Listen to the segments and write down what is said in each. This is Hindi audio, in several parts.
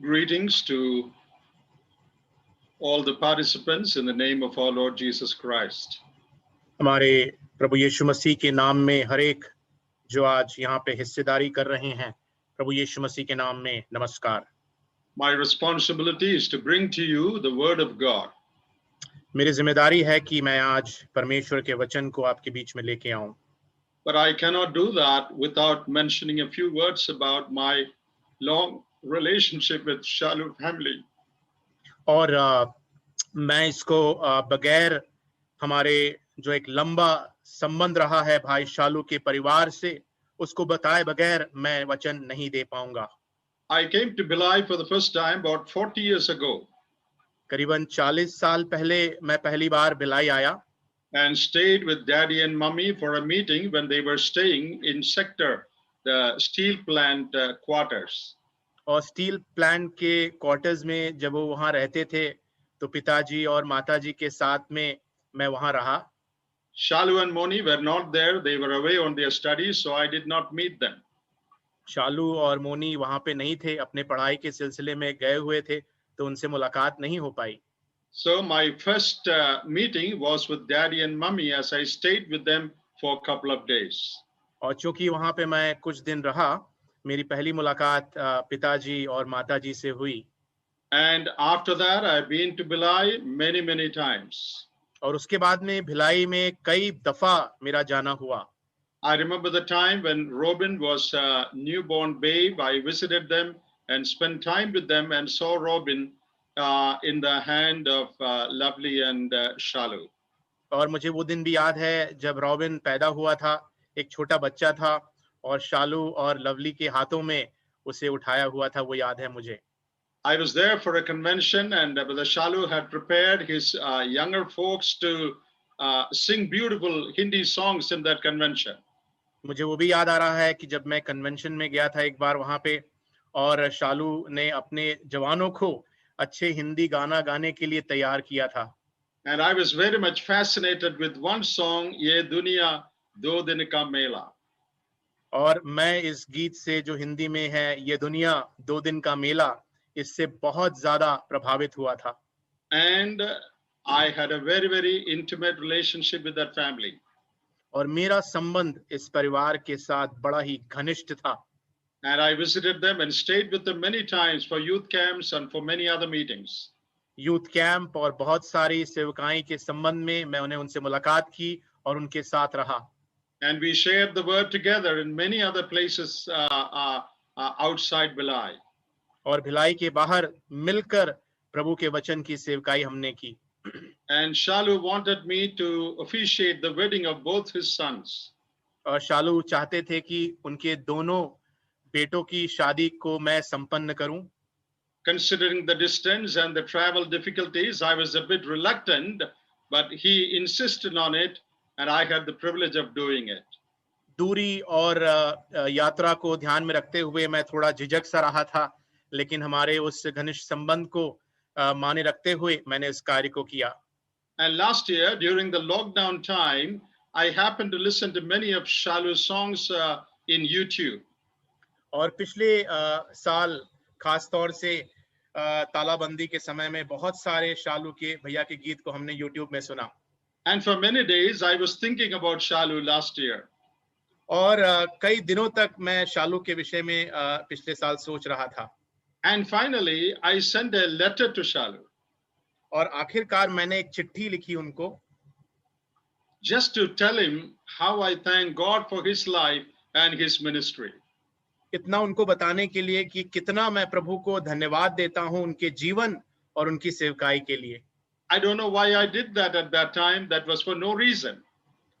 Greetings to all the participants in the name of our Lord Jesus Christ. हमारे प्रभु यीशु मसीह के नाम में हर एक जो आज यहाँ पे हिस्सेदारी कर रहे हैं, प्रभु यीशु मसीह के नाम में नमस्कार। My responsibility is to bring to you the word of God. मेरी जिम्मेदारी है कि मैं आज परमेश्वर के वचन को आपके बीच में लेके आऊं। But I cannot do that without mentioning a few words about my long relationship with Shalom family. और मैं इसको बगैर हमारे जो एक लंबा संबंध रहा है भाई शालू के परिवार से, उसको बताए बगैर मैं वचन नहीं दे पाऊंगा। I came to Billai for the first time about 40 years ago करीबन 40 साल पहले मैं पहली बार भिलाई आया and stayed with Daddy and Mummy for a meeting when they were staying in sector, the steel plant quarters. और स्टील प्लांट के क्वार्टर्स में जब वो वहां रहते थे तो पिताजी और माताजी के साथ में मैं वहां रहा। Shalu and Moni were not there. They were away on their studies, so I did not meet them. शालू और मोनी वहां पे नहीं थे, अपने पढ़ाई के सिलसिले में गए हुए थे, तो उनसे मुलाकात नहीं हो पाई। So my first meeting was with Daddy and Mummy as I stayed with them for a couple of days. और चूंकि वहां पे मैं कुछ दिन रहा, मेरी पहली मुलाकात पिताजी और माताजी से हुई। And after that, I've been to Billai many times. और उसके बाद में भिलाई में कई दफा मेरा जाना हुआ। I remember the time when Robin was a newborn babe. I visited them and spent time with them and saw Robin in the hand of Lovely and Shalu. और मुझे वो दिन भी याद है जब रॉबिन पैदा हुआ था, एक छोटा बच्चा था और शालू और लवली के हाथों में उसे उठाया हुआ था, वो याद है मुझे। I was there for a convention and Brother Shalu had prepared his younger folks to sing beautiful Hindi songs in that convention. मुझे वो भी याद आ रहा है कि जब मैं कन्वेंशन में गया था एक बार वहां पे, और शालू ने अपने जवानों को अच्छे हिंदी गाना गाने के लिए तैयार किया था। And I was very much fascinated with one song, Ye Duniya Do Din Ka Mela. और मैं इस गीत से जो हिंदी में है, ये दुनिया दो दिन का मेला, इससे बहुत ज्यादा प्रभावित हुआ था। And I had a very intimate relationship with that family. और मेरा संबंध इस परिवार के साथ बड़ा ही घनिष्ठ था। And I visited them and stayed with them many times for youth camps and for many other meetings. Youth camp और बहुत सारी सेवकाई के संबंध में मैं उनसे मुलाकात की और उनके साथ रहा। And we shared the word together in many other places outside Billai. और भिलाई के बाहर मिलकर प्रभु के वचन की सेवकाई हमने की। And Shalu wanted me to officiate the wedding of both his sons. और शालू चाहते थे कि उनके दोनों बेटों की शादी को मैं संपन्न करूं। Considering the distance and the travel difficulties, I was a bit reluctant, but he insisted on it, and I had the privilege of doing it. दूरी और यात्रा को ध्यान में रखते हुए मैं थोड़ा झिझक सा रहा था, लेकिन हमारे उस घनिष्ठ संबंध को माने रखते हुए मैंने इस कार्य को किया। And last year, during the lockdown time, I happened to listen to many of Shalu's songs in YouTube. और पिछले साल खास तौर से तालाबंदी के समय में बहुत सारे शालू के भैया के गीत को हमने YouTube में सुना। And for many days, I was thinking about Shalu last year. और कई दिनों तक मैं शालू के विषय में पिछले साल सोच रहा था। And finally, I sent a letter to Shalu. और आखिरकार मैंने एक चिट्ठी लिखी उनको, just to tell him how I thank God for his life and his ministry. इतना उनको बताने के लिए कि कितना मैं प्रभु को धन्यवाद देता हूं उनके जीवन और उनकी सेवकाई के लिए। I don't know why I did that at that time. That was for no reason.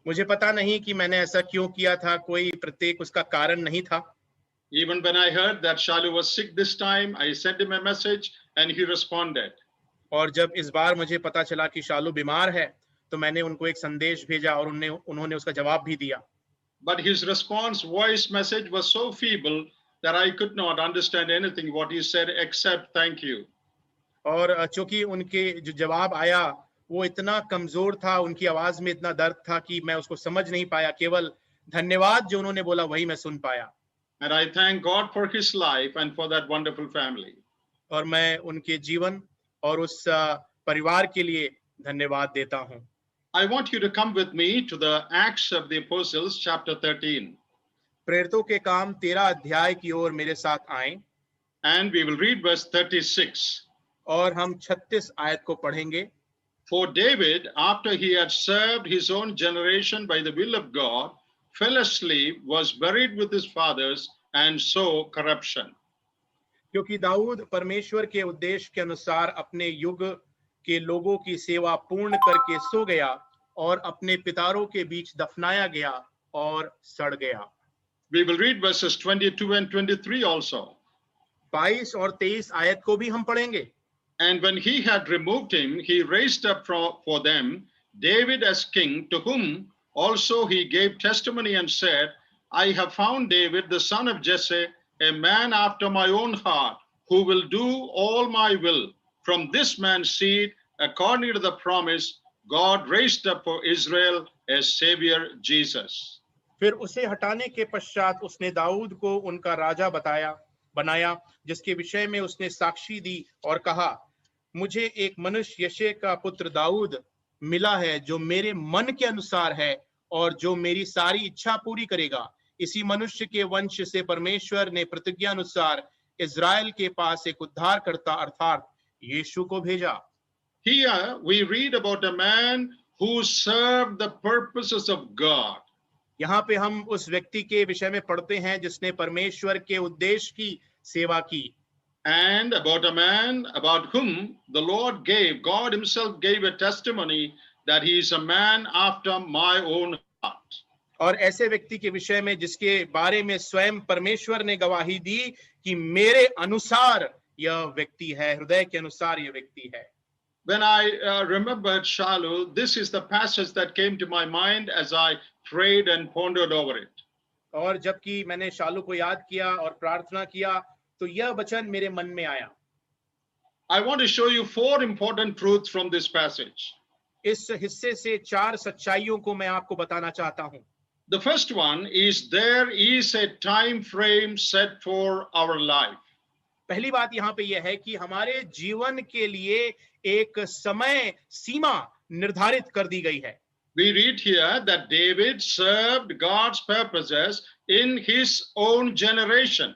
मुझे पता नहीं कि मैंने ऐसा क्यों किया था, कोई प्रत्येक उसका कारण नहीं था। Even when I heard that Shalu was sick this time, I sent him a message and he responded. और जब इस बार मुझे पता चला कि शालू बीमार है, तो मैंने उनको एक संदेश भेजा और उन्होंने उसका जवाब भी दिया। But his response voice message was so feeble that I could not understand anything what he said except thank you. और चूंकि उनके जो जवाब आया वो इतना कमजोर था, उनकी आवाज में इतना दर्द था कि मैं उसको समझ नहीं पाया, केवल धन्यवाद जो उन्होंने बोला वही मैं सुन पाया। And I thank God for his life and for that wonderful family. और मैं उनके जीवन और उस परिवार के लिए धन्यवाद देता हूं। I want you to come with me to the Acts of the Apostles, chapter 13, प्रेरितों के काम 13 अध्याय की ओर मेरे साथ आएं and we will read verse 36. और हम 36 आयत को पढ़ेंगे। For David, after he had served his own generation by the will of God, fell asleep, was buried with his fathers, and saw corruption. क्योंकि दाऊद परमेश्वर के उद्देश्य के अनुसार अपने युग के लोगों की सेवा पूर्ण करके सो गया और अपने पितारों के बीच दफनाया गया और सड़ गया। We will read verses 22 and 23 also. 22 और 23 आयत को भी हम पढ़ेंगे। And when he had removed him, he raised up for them David as king, to whom also he gave testimony and said, I have found David, the son of Jesse, a man after my own heart, who will do all my will. From this man's seed, according to the promise, God raised up for Israel a Savior, Jesus. फिर उसे हटाने के पश्चात उसने दाऊद को उनका राजा बनाया, जिसके विषय में उसने साक्षी दी और कहा, मुझे एक मनुष्य यशे का पुत्र दाऊद मिला है, जो मेरे मन के अनुसार है और जो मेरी सारी इच्छा पूरी करेगा। इसी मनुष्य के वंश से परमेश्वर ने प्रतिज्ञा अनुसार इज़राइल के पास एक उद्धारकर्ता अर्थात यीशु को भेजा। Here we read about a man who served the purposes of God. यहाँ पे हम उस व्यक्ति के विषय में पढ़ते हैं जिसने परमेश्वर के उद्देश्य की सेवा की। And about a man about whom the Lord God himself gave a testimony that he is a man after my own heart. और ऐसे व्यक्ति के विषय में जिसके बारे में स्वयं परमेश्वर ने गवाही दी कि मेरे अनुसार यह व्यक्ति है, हृदय के अनुसार यह व्यक्ति है। When I remembered Shalu, this is the passage that came to my mind as I prayed and pondered over it. और जबकि मैंने शालू को याद किया और प्रार्थना किया तो यह वचन मेरे मन में आया। I want to show you 4 important truths from this passage. इस हिस्से से 4 सच्चाइयों को मैं आपको बताना चाहता हूं। The first one is there is a time frame set for our life. पहली बात यहाँ पे यह है कि हमारे जीवन के लिए एक समय सीमा निर्धारित कर दी गई है। We read here that David served God's purposes in his own generation.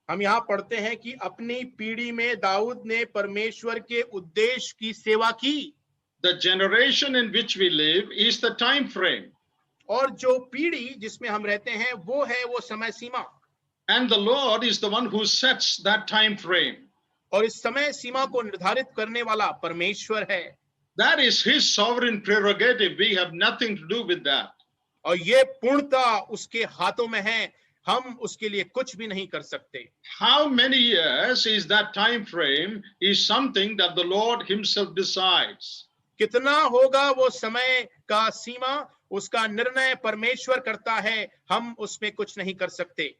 हम यहाँ पढ़ते हैं कि अपनी पीढ़ी में दाऊद ने परमेश्वर के उद्देश्य की सेवा की। The generation in which we live is the time frame. और जो पीढ़ी जिसमें हम रहते हैं वो है वो समय सीमा। And the Lord is the one who sets that time frame. और इस समय सीमा को निर्धारित करने वाला परमेश्वर है। That is his sovereign prerogative. We have nothing to do with that. और ये पूर्णता उसके हाथों में है, हम उसके लिए कुछ भी नहीं कर सकते। How many years is that time frame is something that the Lord himself decides. कितना होगा वो समय का सीमा, उसका निर्णय परमेश्वर करता है, हम उसमें कुछ नहीं कर सकते।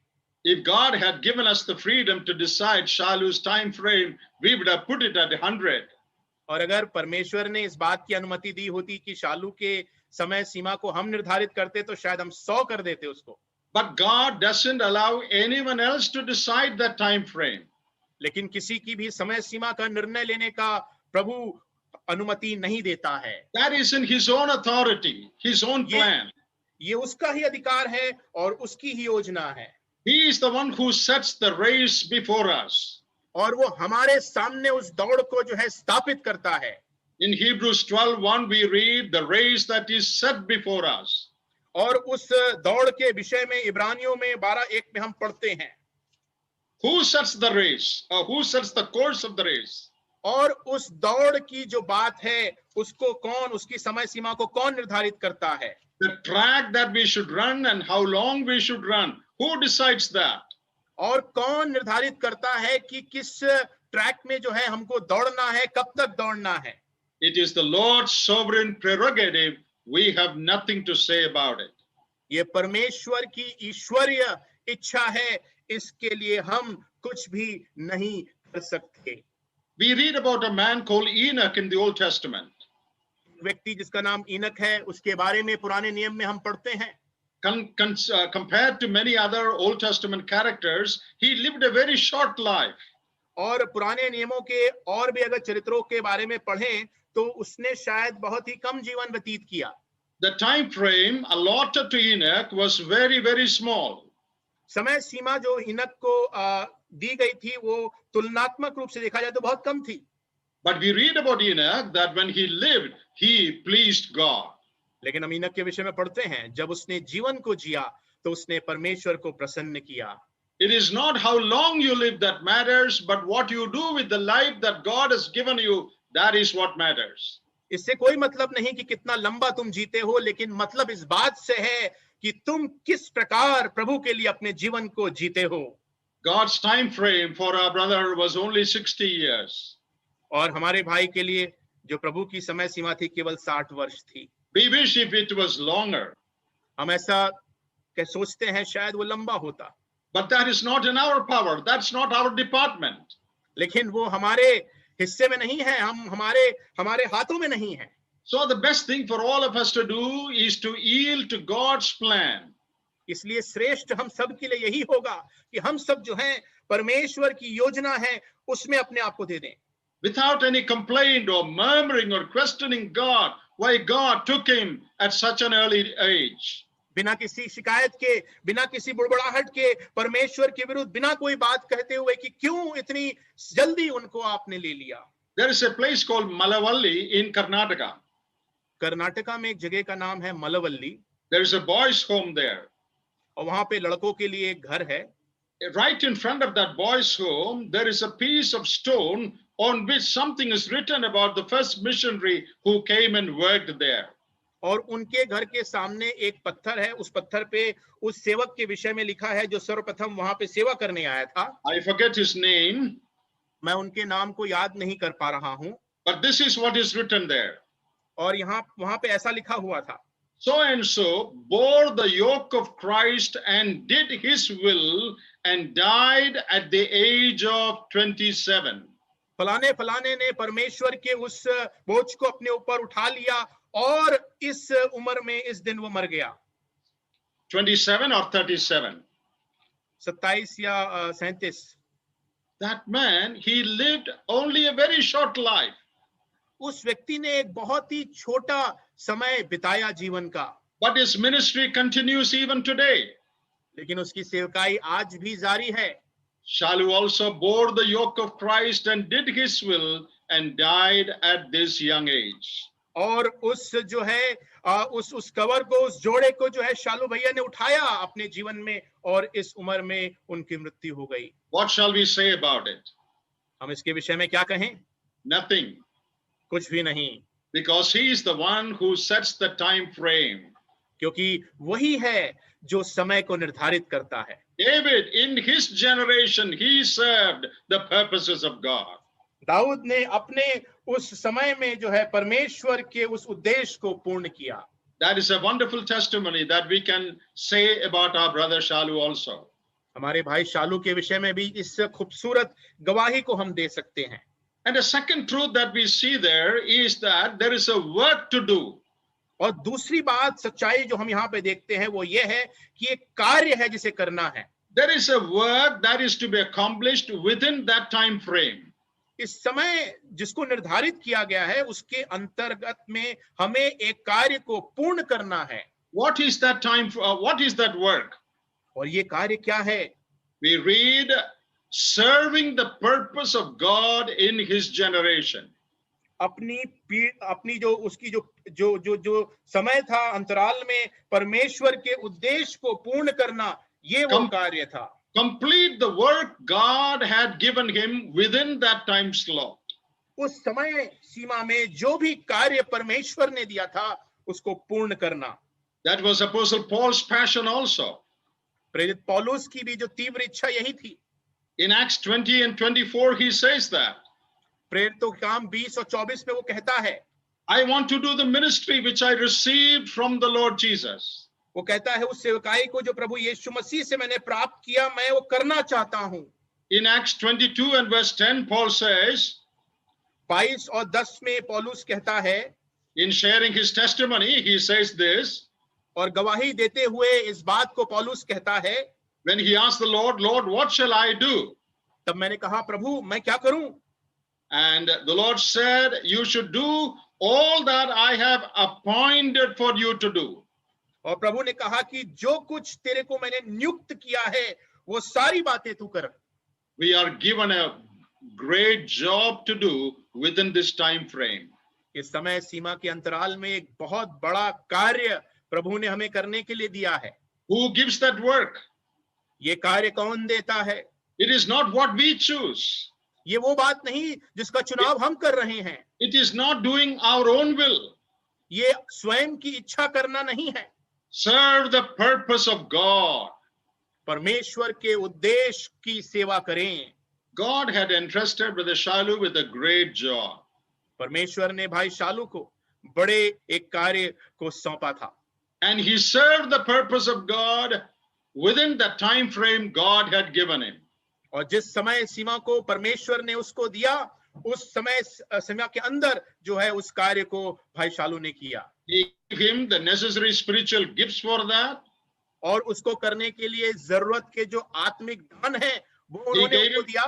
If God had given us the freedom to decide Shalu's time frame, we would have put it at 100. और अगर परमेश्वर ने इस बात की अनुमति दी होती कि शालू के समय सीमा को हम निर्धारित करते तो शायद हम 100 कर देते उसको। But God doesn't allow anyone else to decide that time frame. लेकिन किसी की भी समय सीमा का निर्णय लेने का प्रभु अनुमति नहीं देता है। That is in his own authority, his own plan. ये उसका ही अधिकार है और उसकी ही योजना है। He is the one who sets the race before us. और वो हमारे सामने उस दौड़ को जो है स्थापित करता है। In Hebrews 12:1 we read the race that is set before us. और उस दौड़ के विषय में इब्रानियों में 12:1 में हम पढ़ते हैं। Who sets the race? Or who sets the course of the race? और उस दौड़ की जो बात है उसको कौन, उसकी समय सीमा को कौन निर्धारित करता है? The track that we should run and how long we should run. Who decides that? और कौन निर्धारित करता है कि किस ट्रैक में जो है हमको दौड़ना है, कब तक दौड़ना है? It is the Lord's sovereign prerogative. We have nothing to say about it. ये परमेश्वर की ईश्वरीय इच्छा है, इसके लिए हम कुछ भी नहीं कर सकते। We read about a man called Enoch in the Old Testament. व्यक्ति जिसका नाम ईनक है, उसके बारे में पुराने नियम में हम पढ़ते हैं। Compared to many other Old Testament characters, he lived a very short life. और पुराने नियमों के और भी अगर चरित्रों के बारे में पढ़ें तो उसने शायद बहुत ही कम जीवन व्यतीत किया। The time frame allotted to Enoch was very, very small. समय सीमा जो इनक को दी गई थी वो तुलनात्मक रूप से देखा जाए तो बहुत कम थी। But we read about Enoch that when he lived, he pleased God. लेकिन हम इनक के विषय में पढ़ते हैं जब उसने जीवन को जिया तो उसने परमेश्वर को प्रसन्न किया। It is not how long you live that matters, but what you do with the life that God has given you, that is what matters. इससे कोई मतलब नहीं कि कितना लंबा तुम जीते हो, लेकिन मतलब इस बात से है कि तुम किस प्रकार प्रभु के लिए अपने जीवन को जीते हो। God's time frame for our brother was only 60 years. और हमारे भाई के लिए जो प्रभु की समय सीमा थी केवल 60 वर्ष थी। We wish if it was longer. हम ऐसा सोचते हैं शायद वो लंबा होता, But that is not in our power. That's not our department. लेकिन वो हमारे हिस्से में नहीं है, हमारे हाथों में नहीं है। So the best thing for all of us to do is to yield to God's plan. इसलिए श्रेष्ठ हम सब के लिए यही होगा कि हम सब जो हैं परमेश्वर की योजना है उसमें अपने आप को दे दें, Without any complaint or murmuring or questioning God, why God took him at such an early age. बिना किसी शिकायत के, बिना किसी बुड़बड़ाहट के, परमेश्वर के विरुद्ध बिना कोई बात कहते हुए कि क्यों इतनी जल्दी उनको आपने ले लिया। There is a place called Malavalli in Karnataka. Karnataka में एक जगह का नाम है मलवल्ली, There is a boys' home there. और वहां पे लड़कों के लिए एक घर है। Right in front of that boys' home, there is a piece of stone on which something is written about the first missionary who came and worked there. और उनके घर के सामने एक पत्थर है, उस पत्थर पे उस सेवक के विषय में लिखा है जो सर्वप्रथम वहां पे सेवा करने आया था। I forget his name, मैं उनके नाम को याद नहीं कर पा रहा हूं, but this is what is written there. और वहां पे ऐसा लिखा हुआ था, So and so bore the yoke of Christ and did his will and died at the age of 27. फलाने फलाने ने परमेश्वर के उस बोझ को अपने ऊपर उठा लिया और इस उम्र में इस दिन वो मर गया। 27 or 37. 27 या 37। That man, he lived only a very short life. उस व्यक्ति ने एक बहुत ही छोटा समय बिताया जीवन का, But his ministry continues even today. लेकिन उसकी सेवकाई आज भी जारी है। Shalu also bore the yoke of Christ and did his will and died at this young age. और उस जो है उस कवर को, उस जोड़े को जो है शालू भैया ने उठाया अपने जीवन में और इस उम्र में उनकी मृत्यु हो गई। What shall we say about it? हम इसके विषय में क्या कहें? Nothing. कुछ भी नहीं, Because he is the one who sets the time frame. क्योंकि वही है जो समय को निर्धारित करता है। David, in his generation, he served the purposes of God. Dawood ने अपने उस समय में जो है परमेश्वर के उस उद्देश्य को पूर्ण किया। That is a wonderful testimony that we can say about our brother Shalu also. हमारे भाई शालू के विषय में भी इस खूबसूरत गवाही को हम दे सकते हैं। And the second truth that we see there is that there is a work to do. और दूसरी बात, सच्चाई जो हम यहाँ पे देखते हैं वो ये है कि एक कार्य है जिसे करना है। There is a work that is to be accomplished within that time frame. इस समय जिसको निर्धारित किया गया है उसके अंतर्गत में हमें एक कार्य को पूर्ण करना है। What is that time? What is that work? और ये कार्य क्या है? We read, serving the purpose of God in his generation. अपनी जो उसकी जो समय था अंतराल में परमेश्वर के उद्देश्य को पूर्ण करना, ये वो कार्य था। Complete the work God had given him within that time slot. उस समय सीमा में जो भी कार्य परमेश्वर ने दिया था उसको पूर्ण करना। That was Apostle Paul's passion also. प्रेरित पौलुस की भी जो तीव्र इच्छा यही थी। In Acts 20 and 24 he says that. प्रेरितों के काम 20 और 24 में वो कहता है, I want to do the ministry which I received from the Lord Jesus. वो कहता है उस सेवकाई को जो प्रभु यीशु मसीह से मैंने प्राप्त किया, मैं वो करना चाहता हूं। In Acts 22 and verse 10 Paul says, 22 और 10 में पौलुस कहता है, in sharing his testimony he says this, और गवाही देते हुए इस बात को पौलुस कहता है, when he asked the Lord, Lord, what shall I do? तब मैंने कहा, प्रभु मैं क्या करूं? And the Lord said, you should do all that I have appointed for you to do. और प्रभु ने कहा कि जो कुछ तेरे को मैंने नियुक्त किया है वो सारी बातें तू कर। We are given a great job to do within this time frame. इस समय सीमा के अंतराल में एक बहुत बड़ा कार्य प्रभु ने हमें करने के लिए दिया है। Who gives that work? ये कार्य कौन देता है? It is not what we choose. ये वो बात नहीं जिसका चुनाव हम कर रहे हैं। It is not doing our own will. ये स्वयं की इच्छा करना नहीं है। Serve the purpose of God. परमेश्वर के उद्देश्य की सेवा करें। God had entrusted Brother Shalu with a great job. परमेश्वर ने भाई शालू को बड़े एक कार्य को सौंपा था। And he served the purpose of God within the time frame God had given him. और जिस समय सीमा को परमेश्वर ने उसको दिया, उस समय सीमा के अंदर जो है उस कार्य को भाई शालू ने किया। He gave him the necessary spiritual gifts for that. और उसको करने के लिए जरूरत के जो आत्मिक धन है वो उन्होंने उसको दिया।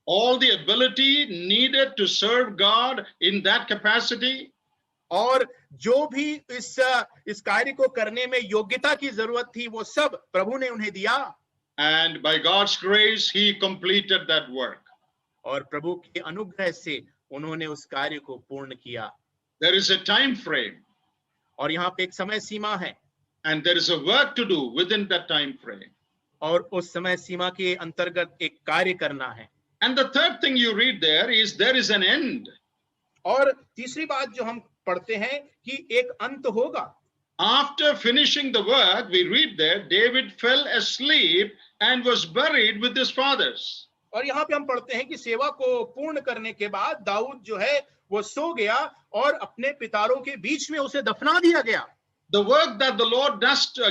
All the ability needed to serve God in that capacity. और जो भी इस कार्य को करने में योग्यता की जरूरत थी वो सब प्रभु ने उन्हें दिया। And by God's grace he completed that work. और प्रभु के अनुग्रह से उन्होंने उस कार्य को पूर्ण किया। There is a time frame. और यहाँ पे एक समय सीमा है। And there is a work to do within that time frame. और उस समय सीमा के अंतर्गत एक कार्य करना है। And the third thing you read there is an end. और तीसरी बात जो हम पढ़ते हैं कि एक अंत होगा। After finishing the work, we read there, David fell asleep and was buried with his fathers. और यहाँ पे हम पढ़ते हैं कि सेवा को पूर्ण करने के बाद दाऊद जो है वो सो गया और अपने पितारों के बीच में उसे दफना दिया गया। The work that the Lord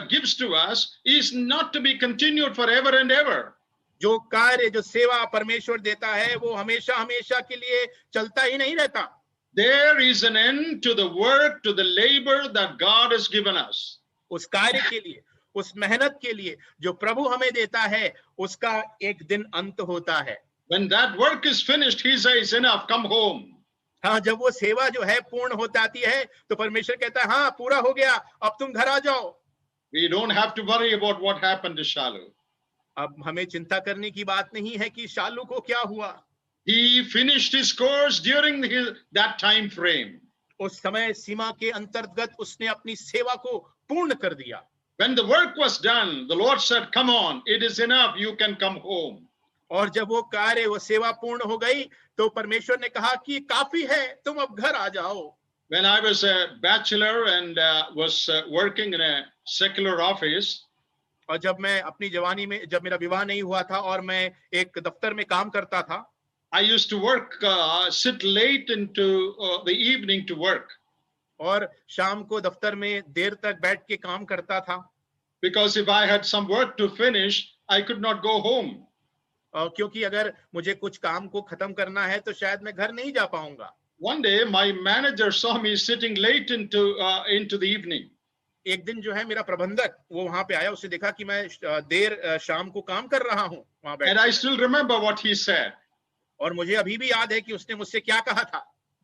gives to us is not to be continued forever and ever. जो कार्य जो सेवा परमेश्वर देता है वो हमेशा हमेशा के लिए चलता ही नहीं रहता। There is an end to the work, to the labor that God has given us. उस कार्य के लिए, उस मेहनत के लिए जो प्रभु हमें देता है उसका एक दिन अंत होता है। When that work is finished, he says, enough, come home. हाँ, जब वो सेवा जो है पूर्ण हो जाती है तो परमेश्वर कहता है हाँ पूरा हो गया, अब तुम घर आ जाओ। We don't have to worry about what happened to Shalu. अब हमें चिंता करने की बात नहीं है कि शालू को क्या हुआ। He finished his course during that time frame. उस समय सीमा के अंतर्गत उसने अपनी सेवा को पूर्ण कर दिया। When the work was done, the Lord said, come on, it is enough, you can come home. और जब वो कार्य वो सेवा पूर्ण हो गई तो परमेश्वर ने कहा कि काफी है, तुम अब घर आ जाओ। When I was a bachelor and was working in a secular office, और जब मैं अपनी जवानी में, जब मेरा विवाह नहीं हुआ था और मैं एक दफ्तर में काम करता था, I used to work, sit late into the evening to work. और शाम को दफ्तर में देर तक बैठ के काम करता था। Because if I had some work to finish, I could not go home. क्योंकि अगर मुझे कुछ काम को खत्म करना है तो शायद मैं घर नहीं जा पाऊंगा। One day, my manager saw me sitting late into the evening. एक दिन जो है मेरा प्रबंधक वो वहां पे आया, उसने देखा कि मैं देर शाम को काम कर रहा हूँ वहां बैठ। And I still remember what he said. और मुझे अभी भी याद है कि उसने मुझसे क्या कहा था।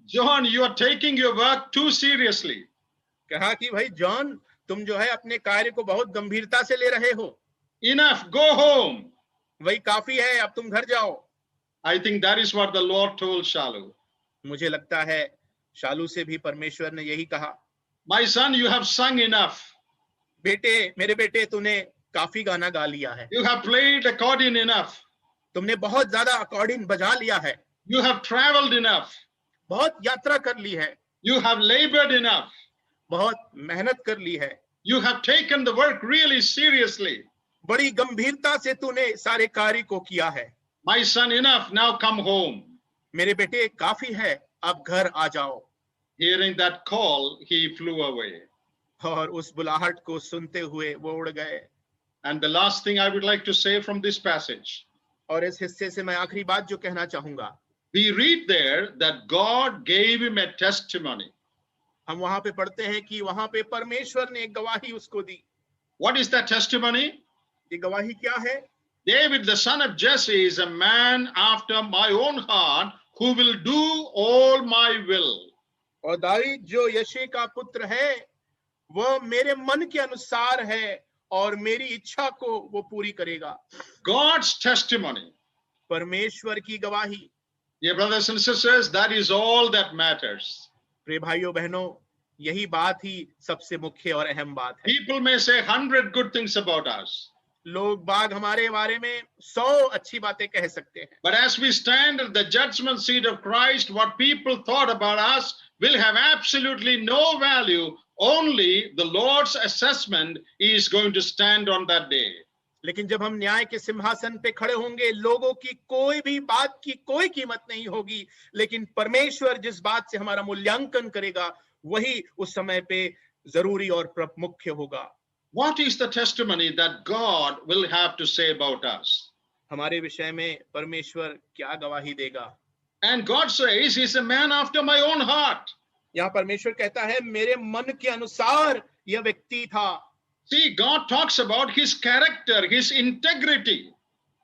John, you are taking your work too seriously. कहा कि भाई जॉन, तुम जो है अपने कार्य को बहुत गंभीरता से ले रहे हो। Enough, go home. वही काफी है, अब तुम घर जाओ। I think that is what the Lord told Shalu. मुझे लगता है शालू से भी परमेश्वर ने यही कहा। My son, you have sung enough. बेटे, मेरे बेटे, तूने काफी गाना गा लिया है। You have played accordion enough. तुमने बहुत ज्यादा अकॉर्डिंग बजा लिया है। You have traveled enough. बहुत यात्रा कर ली है। You have labored enough. बहुत मेहनत कर ली है। You have taken the work really seriously. बड़ी गंभीरता से तूने सारे कार्य को किया है। My son, enough, now come home. मेरे बेटे, काफी है, अब घर आ जाओ। Hearing that call, he flew away. और उस बुलाहट को सुनते हुए वो उड़ गए। And the last thing I would like to say from this passage, और इस हिस्से से मैं आखिरी बात जो कहना चाहूंगा, we read there that God gave him a testimony. हम वहां पे पढ़ते हैं कि वहां पे परमेश्वर ने एक गवाही उसको दी। What is that testimony? ये गवाही क्या है? David, the son of Jesse, is a man after my own heart who will do all my will. और दाऊद जो यशे का पुत्र है वह मेरे मन के अनुसार है और मेरी इच्छा को वो पूरी करेगा. God's testimony. परमेश्वर की गवाही. Dear brothers and sisters, that is all that matters. प्रिय भाइयों बहनों, यही बात ही सबसे मुख्य और अहम बात है. People may say 100 good things about us. लोग बाग हमारे बारे में 100 अच्छी बातें कह सकते हैं. But as we stand at the judgment seat of Christ, what people thought about us will have absolutely no value. Only the Lord's assessment is going to stand on that day. लेकिन जब हम न्याय के सिंहासन पे खड़े होंगे, लोगों की कोई भी बात की कोई कीमत नहीं होगी, लेकिन परमेश्वर जिस बात से हमारा मूल्यांकन करेगा वही उस समय पे जरूरी और मुख्य होगा. What is the testimony that God will have to say about us? हमारे विषय में परमेश्वर क्या गवाही देगा? And God says he's a man after my own heart. यहाँ परमेश्वर कहता है मेरे मन के अनुसार यह व्यक्ति था. See, God talks about his character, his integrity.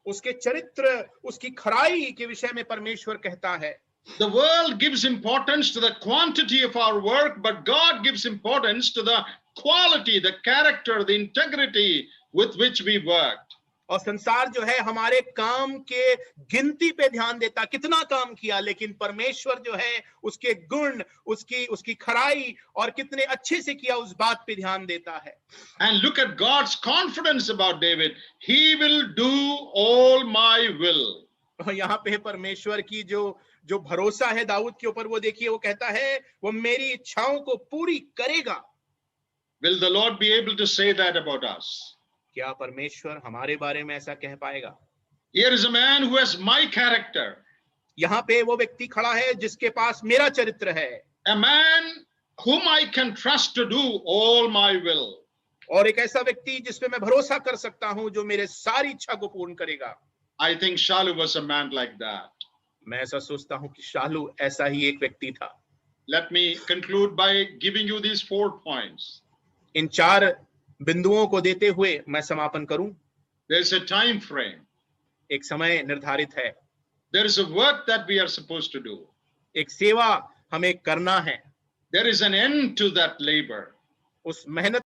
उसके चरित्र, उसकी खराई के विषय में परमेश्वर कहता है. The world gives importance to the quantity of our work, but God gives importance to the quality, the character, the integrity with which we worked. और संसार जो है हमारे काम के गिनती पे ध्यान देता, कितना काम किया, लेकिन परमेश्वर जो है उसके गुण, उसकी खराई और कितने अच्छे से किया उस बात पे ध्यान देता है. And look at God's confidence about David. He will do all my will. और यहाँ पे परमेश्वर की जो भरोसा है दाऊद के ऊपर, वो देखिए, वो कहता है वो मेरी इच्छाओं को पूरी करेगा. Will the Lord be able to say that about us? क्या परमेश्वर हमारे बारे में ऐसा कह पाएगा? Here is a man who has my character. यहाँ पे वो व्यक्ति खड़ा है जिसके पास मेरा चरित्र है. A man whom I can trust to do all my will. और एक ऐसा व्यक्ति जिस पे मैं भरोसा कर सकता हूँ जो मेरे सारी इच्छा को पूर्ण करेगा. I think Shalu was a man like that. मैं ऐसा सोचता हूँ कि शालू ऐसा ही एक व्यक्ति था. Let me conclude by giving you these 4 points. इन 4 बिंदुओं को देते हुए मैं समापन करूं. There is a time frame. एक समय निर्धारित है. There is a work that we are supposed to do. एक सेवा हमें करना है. There is an end to that labor. उस मेहनत